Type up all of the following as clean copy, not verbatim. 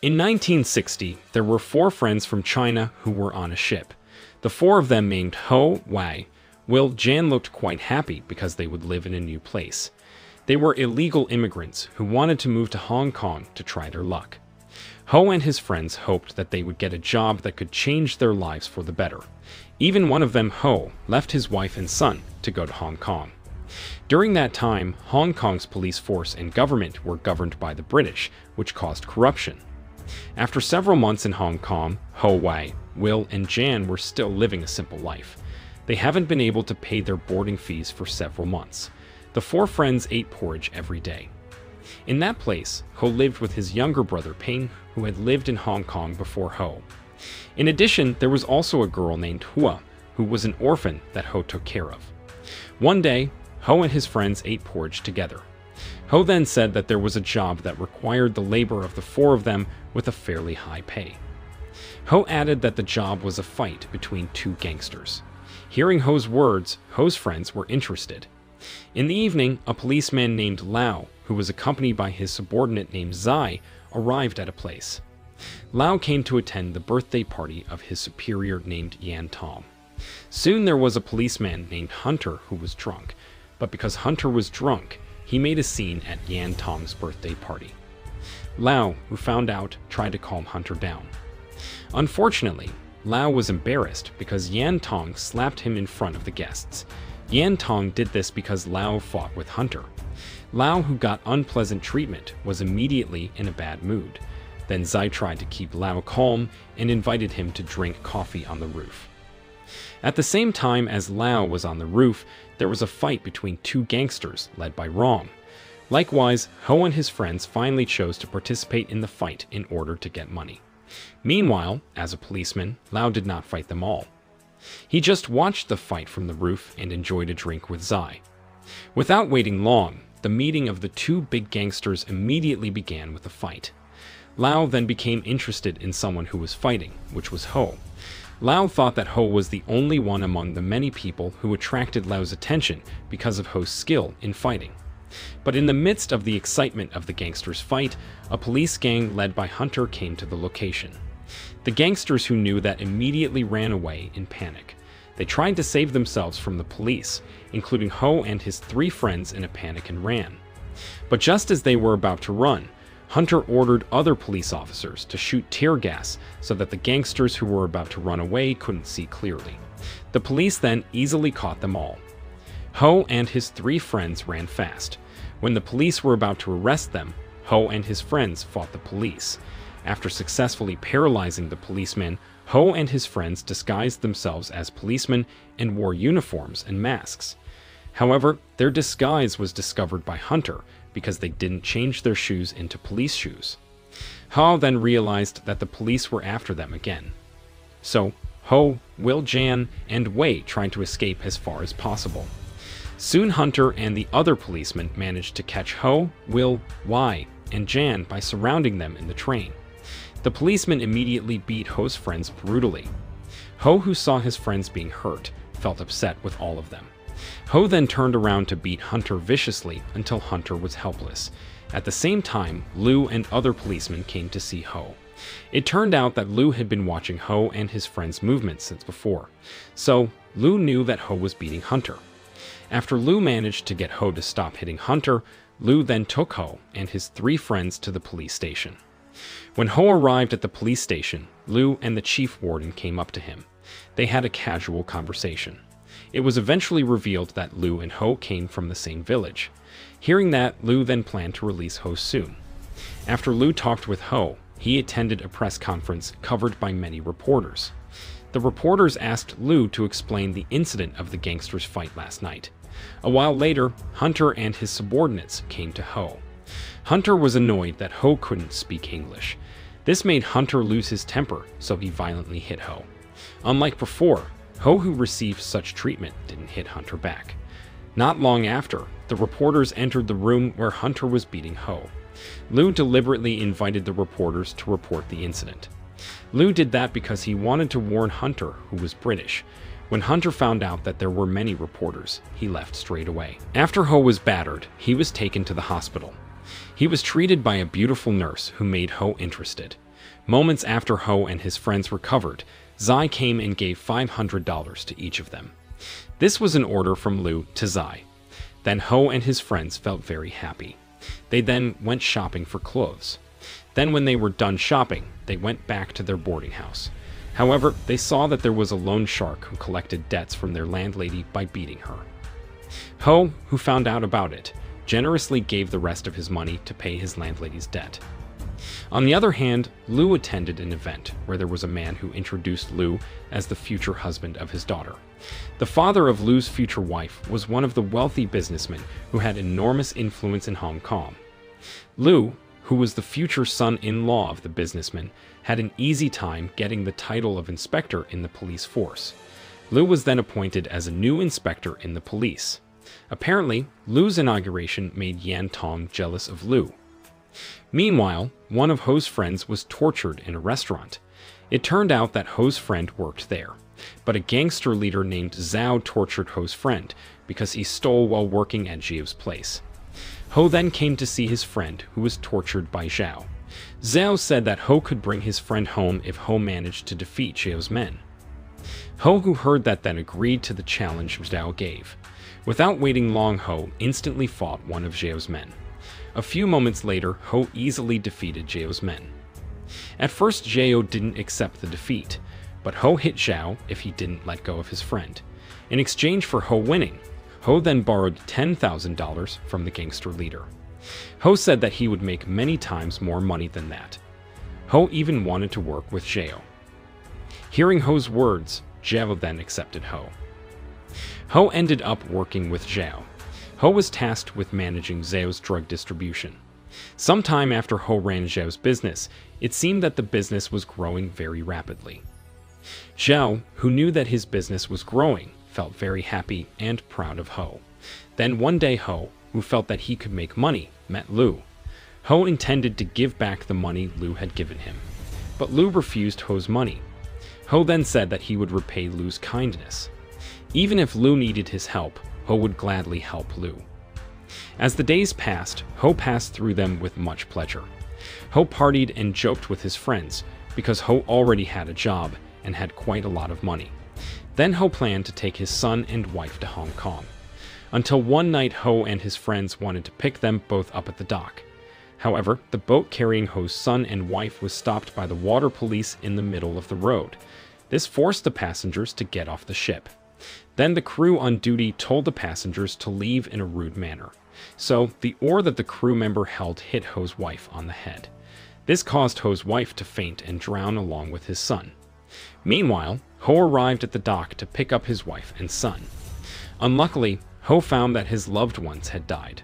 In 1960, there were four friends from China who were on a ship. The four of them, named Ho, Wei, Will, Jan, looked quite happy because they would live in a new place. They were illegal immigrants who wanted to move to Hong Kong to try their luck. Ho and his friends hoped that they would get a job that could change their lives for the better. Even one of them, Ho, left his wife and son to go to Hong Kong. During that time, Hong Kong's police force and government were governed by the British, which caused corruption. After several months in Hong Kong, Ho, Wei, Will, and Jan were still living a simple life. They haven't been able to pay their boarding fees for several months. The four friends ate porridge every day. In that place, Ho lived with his younger brother Ping, who had lived in Hong Kong before Ho. In addition, there was also a girl named Hua, who was an orphan that Ho took care of. One day, Ho and his friends ate porridge together. Ho then said that there was a job that required the labor of the four of them with a fairly high pay. Ho added that the job was a fight between two gangsters. Hearing Ho's words, Ho's friends were interested. In the evening, a policeman named Lao, who was accompanied by his subordinate named Zai, arrived at a place. Lao came to attend the birthday party of his superior named Yan Tom. Soon there was a policeman named Hunter who was drunk, but because Hunter was drunk, he made a scene at Yan Tom's birthday party. Lao, who found out, tried to calm Hunter down. Unfortunately, Lao was embarrassed because Yan Tong slapped him in front of the guests. Yan Tong did this because Lao fought with Hunter. Lao, who got unpleasant treatment, was immediately in a bad mood. Then Zai tried to keep Lao calm and invited him to drink coffee on the roof. At the same time as Lao was on the roof, there was a fight between two gangsters led by Rong. Likewise, Ho and his friends finally chose to participate in the fight in order to get money. Meanwhile, as a policeman, Lao did not fight them all. He just watched the fight from the roof and enjoyed a drink with Zai. Without waiting long, the meeting of the two big gangsters immediately began with a fight. Lao then became interested in someone who was fighting, which was Ho. Lao thought that Ho was the only one among the many people who attracted Lao's attention because of Ho's skill in fighting. But in the midst of the excitement of the gangsters' fight, a police gang led by Hunter came to the location. The gangsters who knew that immediately ran away in panic. They tried to save themselves from the police, including Ho and his three friends in a panic, and ran. But just as they were about to run, Hunter ordered other police officers to shoot tear gas so that the gangsters who were about to run away couldn't see clearly. The police then easily caught them all. Ho and his three friends ran fast. When the police were about to arrest them, Ho and his friends fought the police. After successfully paralyzing the policemen, Ho and his friends disguised themselves as policemen and wore uniforms and masks. However, their disguise was discovered by Hunter because they didn't change their shoes into police shoes. Ho then realized that the police were after them again. So, Ho, Will, Jan, and Wei tried to escape as far as possible. Soon Hunter and the other policemen managed to catch Ho, Will, Wei, and Jan by surrounding them in the train. The policemen immediately beat Ho's friends brutally. Ho, who saw his friends being hurt, felt upset with all of them. Ho then turned around to beat Hunter viciously until Hunter was helpless. At the same time, Liu and other policemen came to see Ho. It turned out that Liu had been watching Ho and his friends' movements since before, so Liu knew that Ho was beating Hunter. After Liu managed to get Ho to stop hitting Hunter, Liu then took Ho and his three friends to the police station. When Ho arrived at the police station, Liu and the chief warden came up to him. They had a casual conversation. It was eventually revealed that Liu and Ho came from the same village. Hearing that, Liu then planned to release Ho soon. After Liu talked with Ho, he attended a press conference covered by many reporters. The reporters asked Liu to explain the incident of the gangsters' fight last night. A while later, Hunter and his subordinates came to Ho. Hunter was annoyed that Ho couldn't speak English. This made Hunter lose his temper, so he violently hit Ho. Unlike before, Ho, who received such treatment, didn't hit Hunter back. Not long after, the reporters entered the room where Hunter was beating Ho. Liu deliberately invited the reporters to report the incident. Liu did that because he wanted to warn Hunter, who was British. When Hunter found out that there were many reporters, he left straight away. After Ho was battered, he was taken to the hospital. He was treated by a beautiful nurse who made Ho interested. Moments after Ho and his friends recovered, Zai came and gave $500 to each of them. This was an order from Lu to Zai. Then Ho and his friends felt very happy. They then went shopping for clothes. Then when they were done shopping, they went back to their boarding house. However, they saw that there was a loan shark who collected debts from their landlady by beating her. Ho, who found out about it, generously gave the rest of his money to pay his landlady's debt. On the other hand, Lu attended an event where there was a man who introduced Lu as the future husband of his daughter. The father of Lu's future wife was one of the wealthy businessmen who had enormous influence in Hong Kong. Lu, who was the future son-in-law of the businessman, had an easy time getting the title of inspector in the police force. Lu was then appointed as a new inspector in the police. Apparently, Lu's inauguration made Yan Tong jealous of Lu. Meanwhile, one of Ho's friends was tortured in a restaurant. It turned out that Ho's friend worked there, but a gangster leader named Zhao tortured Ho's friend because he stole while working at Zhao's place. Ho then came to see his friend, who was tortured by Zhao. Zhao said that Ho could bring his friend home if Ho managed to defeat Zhao's men. Ho, who heard that, then agreed to the challenge Zhao gave. Without waiting long, Ho instantly fought one of Zhao's men. A few moments later, Ho easily defeated Zhao's men. At first, Zhao didn't accept the defeat, but Ho hit Zhao if he didn't let go of his friend. In exchange for Ho winning, Ho then borrowed $10,000 from the gangster leader. Ho said that he would make many times more money than that. Ho even wanted to work with Zhao. Hearing Ho's words, Zhao then accepted Ho. Ho ended up working with Zhao. Ho was tasked with managing Zhao's drug distribution. Sometime after Ho ran Zhao's business, it seemed that the business was growing very rapidly. Zhao, who knew that his business was growing, felt very happy and proud of Ho. Then one day Ho, who felt that he could make money, met Lu. Ho intended to give back the money Lu had given him, but Lu refused Ho's money. Ho then said that he would repay Lu's kindness. Even if Lu needed his help, Ho would gladly help Lu. As the days passed, Ho passed through them with much pleasure. Ho partied and joked with his friends because Ho already had a job and had quite a lot of money. Then Ho planned to take his son and wife to Hong Kong. Until one night, Ho and his friends wanted to pick them both up at the dock. However, the boat carrying Ho's son and wife was stopped by the water police in the middle of the road. This forced the passengers to get off the ship. Then the crew on duty told the passengers to leave in a rude manner. So, the oar that the crew member held hit Ho's wife on the head. This caused Ho's wife to faint and drown along with his son. Meanwhile, Ho arrived at the dock to pick up his wife and son. Unluckily, Ho found that his loved ones had died.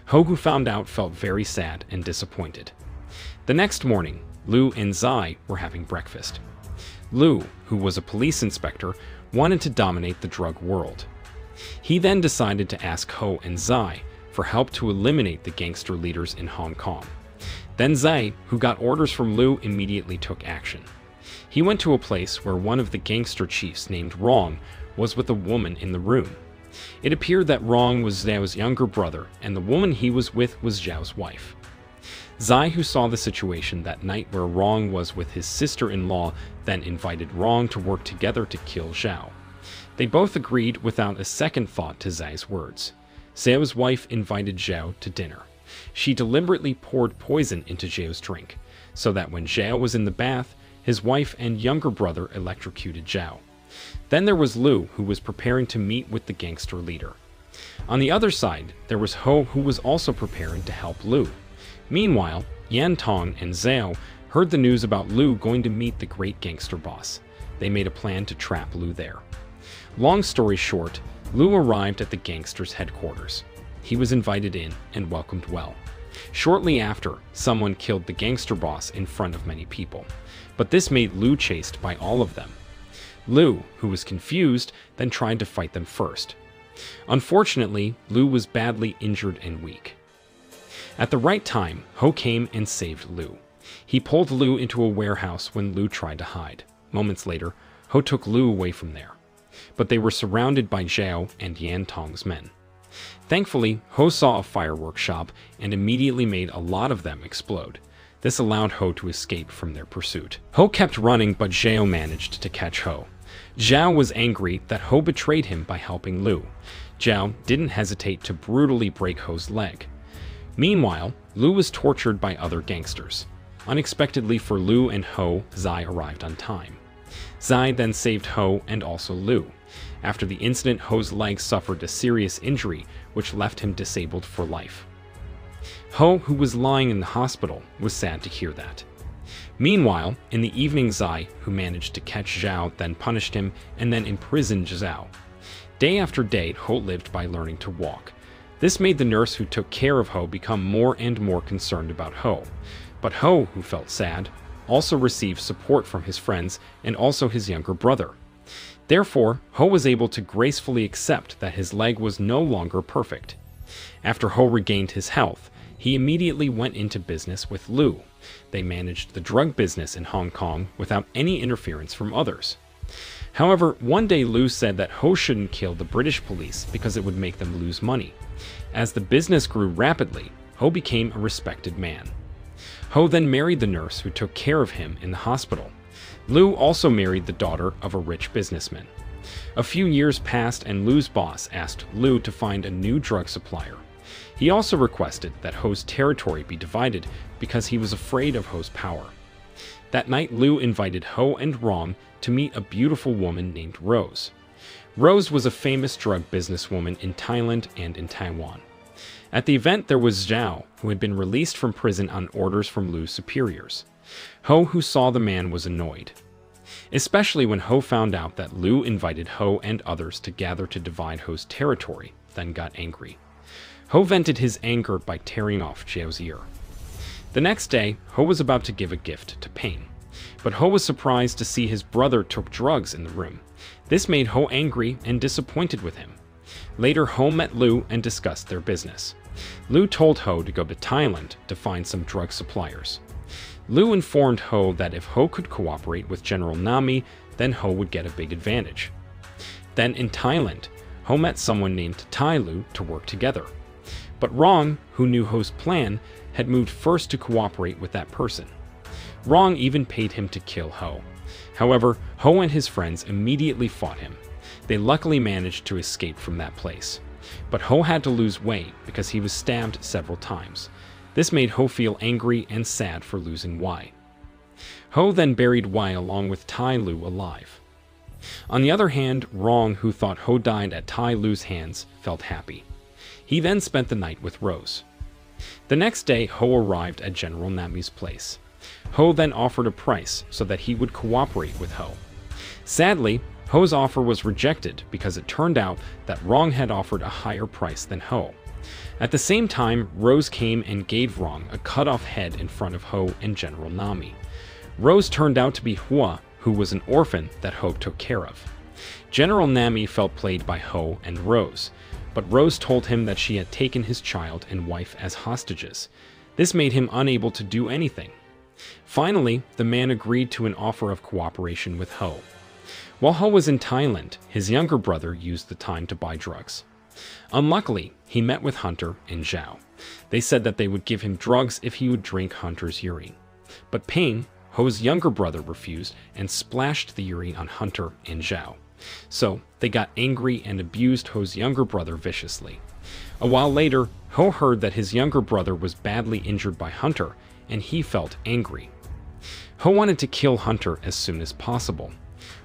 Ho, who found out, felt very sad and disappointed. The next morning, Lu and Zai were having breakfast. Lu, who was a police inspector, wanted to dominate the drug world. He then decided to ask Ho and Zai for help to eliminate the gangster leaders in Hong Kong. Then Zai, who got orders from Lu, immediately took action. He went to a place where one of the gangster chiefs named Rong was with a woman in the room. It appeared that Rong was Zhao's younger brother, and the woman he was with was Zhao's wife. Zai, who saw the situation that night where Rong was with his sister-in-law, then invited Rong to work together to kill Zhao. They both agreed without a second thought to Zai's words. Zhao's wife invited Zhao to dinner. She deliberately poured poison into Zhao's drink, so that when Zhao was in the bath, his wife and younger brother electrocuted Zhao. Then there was Lu, who was preparing to meet with the gangster leader. On the other side, there was Ho, who was also preparing to help Lu. Meanwhile, Yan Tong and Zhao heard the news about Lu going to meet the great gangster boss. They made a plan to trap Lu there. Long story short, Lu arrived at the gangster's headquarters. He was invited in and welcomed well. Shortly after, someone killed the gangster boss in front of many people, but this made Lu chased by all of them. Lu, who was confused, then tried to fight them first. Unfortunately, Lu was badly injured and weak. At the right time, Ho came and saved Lu. He pulled Lu into a warehouse when Lu tried to hide. Moments later, Ho took Lu away from there. But they were surrounded by Zhao and Yan Tong's men. Thankfully, Ho saw a fireworks shop and immediately made a lot of them explode. This allowed Ho to escape from their pursuit. Ho kept running, but Zhao managed to catch Ho. Zhao was angry that Ho betrayed him by helping Lu. Zhao didn't hesitate to brutally break Ho's leg. Meanwhile, Lu was tortured by other gangsters. Unexpectedly for Lu and Ho, Zai arrived on time. Zai then saved Ho and also Lu. After the incident, Ho's leg suffered a serious injury, which left him disabled for life. Ho, who was lying in the hospital, was sad to hear that. Meanwhile, in the evening, Zai, who managed to catch Zhao, then punished him and then imprisoned Zhao. Day after day, Ho lived by learning to walk. This made the nurse who took care of Ho become more and more concerned about Ho. But Ho, who felt sad, also received support from his friends and also his younger brother. Therefore, Ho was able to gracefully accept that his leg was no longer perfect. After Ho regained his health, he immediately went into business with Lu. They managed the drug business in Hong Kong without any interference from others. However, one day Lu said that Ho shouldn't kill the British police because it would make them lose money. As the business grew rapidly, Ho became a respected man. Ho then married the nurse who took care of him in the hospital. Lu also married the daughter of a rich businessman. A few years passed and Lu's boss asked Lu to find a new drug supplier. He also requested that Ho's territory be divided because he was afraid of Ho's power. That night, Lu invited Ho and Rong to meet a beautiful woman named Rose. Rose was a famous drug businesswoman in Thailand and in Taiwan. At the event, there was Zhao, who had been released from prison on orders from Lu's superiors. Ho, who saw the man, was annoyed, especially when Ho found out that Lu invited Ho and others to gather to divide Ho's territory, then got angry. Ho vented his anger by tearing off Zhao's ear. The next day, Ho was about to give a gift to Pain, but Ho was surprised to see his brother took drugs in the room. This made Ho angry and disappointed with him. Later, Ho met Lu and discussed their business. Lu told Ho to go to Thailand to find some drug suppliers. Lu informed Ho that if Ho could cooperate with General Nami, then Ho would get a big advantage. Then in Thailand, Ho met someone named Tai Lu to work together. But Rong, who knew Ho's plan, had moved first to cooperate with that person. Rong even paid him to kill Ho. However, Ho and his friends immediately fought him. They luckily managed to escape from that place. But Ho had to lose weight because he was stabbed several times. This made Ho feel angry and sad for losing Wai. Ho then buried Wai along with Tai Lu alive. On the other hand, Rong, who thought Ho died at Tai Lu's hands, felt happy. He then spent the night with Rose. The next day, Ho arrived at General Nami's place. Ho then offered a price so that he would cooperate with Ho. Sadly, Ho's offer was rejected because it turned out that Rong had offered a higher price than Ho. At the same time, Rose came and gave Rong a cut-off head in front of Ho and General Nami. Rose turned out to be Hua, who was an orphan that Ho took care of. General Nami felt played by Ho and Rose, but Rose told him that she had taken his child and wife as hostages. This made him unable to do anything. Finally, the man agreed to an offer of cooperation with Ho. While Ho was in Thailand, his younger brother used the time to buy drugs. Unluckily, he met with Hunter and Zhao. They said that they would give him drugs if he would drink Hunter's urine. But Pain, Ho's younger brother, refused and splashed the urine on Hunter and Zhao. So they got angry and abused Ho's younger brother viciously. A while later, Ho heard that his younger brother was badly injured by Hunter, and he felt angry. Ho wanted to kill Hunter as soon as possible.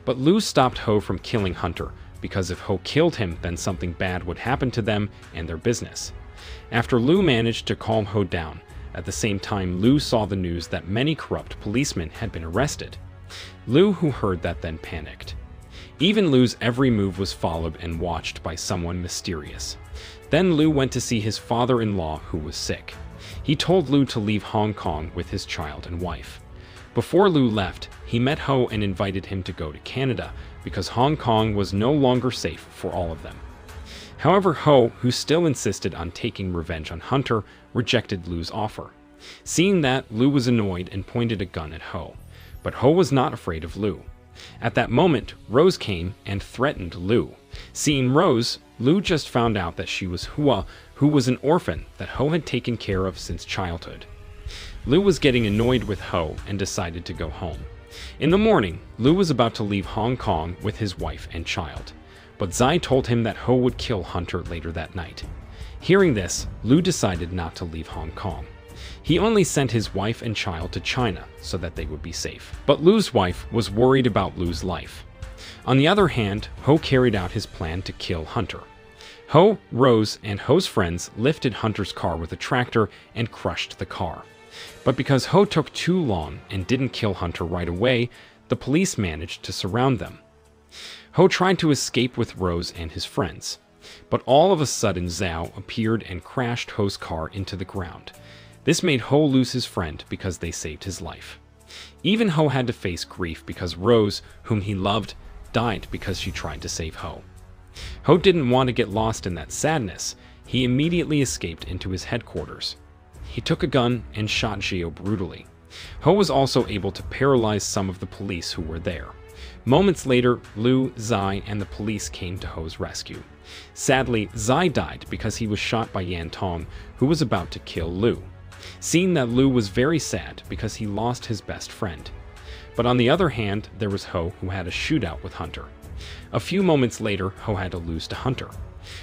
But Lu stopped Ho from killing Hunter, because if Ho killed him, then something bad would happen to them and their business. After Lu managed to calm Ho down, at the same time Lu saw the news that many corrupt policemen had been arrested. Lu, who heard that, then panicked. Even Lu's every move was followed and watched by someone mysterious. Then Lu went to see his father-in-law, who was sick. He told Lu to leave Hong Kong with his child and wife. Before Lu left, he met Ho and invited him to go to Canada because Hong Kong was no longer safe for all of them. However, Ho, who still insisted on taking revenge on Hunter, rejected Lu's offer. Seeing that, Lu was annoyed and pointed a gun at Ho. But Ho was not afraid of Lu. At that moment, Rose came and threatened Lu. Seeing Rose, Lu just found out that she was Hua, who was an orphan that Ho had taken care of since childhood. Lu was getting annoyed with Ho and decided to go home. In the morning, Lu was about to leave Hong Kong with his wife and child, but Zai told him that Ho would kill Hunter later that night. Hearing this, Lu decided not to leave Hong Kong. He only sent his wife and child to China so that they would be safe. But Lu's wife was worried about Lu's life. On the other hand, Ho carried out his plan to kill Hunter. Ho, Rose, and Ho's friends lifted Hunter's car with a tractor and crushed the car. But because Ho took too long and didn't kill Hunter right away, the police managed to surround them. Ho tried to escape with Rose and his friends, but all of a sudden Zhao appeared and crashed Ho's car into the ground. This made Ho lose his friend because they saved his life. Even Ho had to face grief because Rose, whom he loved, died because she tried to save Ho. Ho didn't want to get lost in that sadness. He immediately escaped into his headquarters. He took a gun and shot Zhao brutally. Ho was also able to paralyze some of the police who were there. Moments later, Lu, Zai, and the police came to Ho's rescue. Sadly, Zai died because he was shot by Yan Tong, who was about to kill Lu. Seeing that, Lu was very sad because he lost his best friend. But on the other hand, there was Ho, who had a shootout with Hunter. A few moments later, Ho had to lose to Hunter.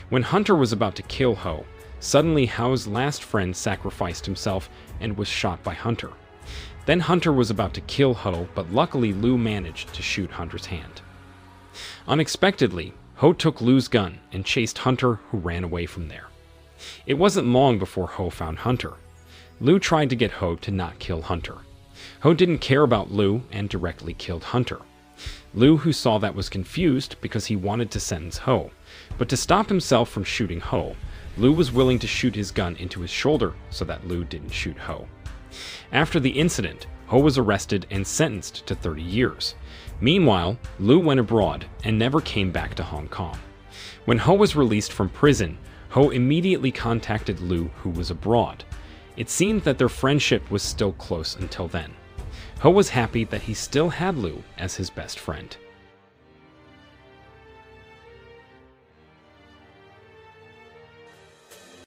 When Hunter was about to kill Ho, suddenly Ho's last friend sacrificed himself and was shot by Hunter. Then Hunter was about to kill Ho, but luckily Lu managed to shoot Hunter's hand. Unexpectedly, Ho took Lu's gun and chased Hunter, who ran away from there. It wasn't long before Ho found Hunter. Lu tried to get Ho to not kill Hunter. Ho didn't care about Lu and directly killed Hunter. Lu, who saw that, was confused because he wanted to sentence Ho, but to stop himself from shooting Ho, Lu was willing to shoot his gun into his shoulder so that Lu didn't shoot Ho. After the incident, Ho was arrested and sentenced to 30 years. Meanwhile, Lu went abroad and never came back to Hong Kong. When Ho was released from prison, Ho immediately contacted Lu, who was abroad. It seemed that their friendship was still close until then. Ho was happy that he still had Lu as his best friend.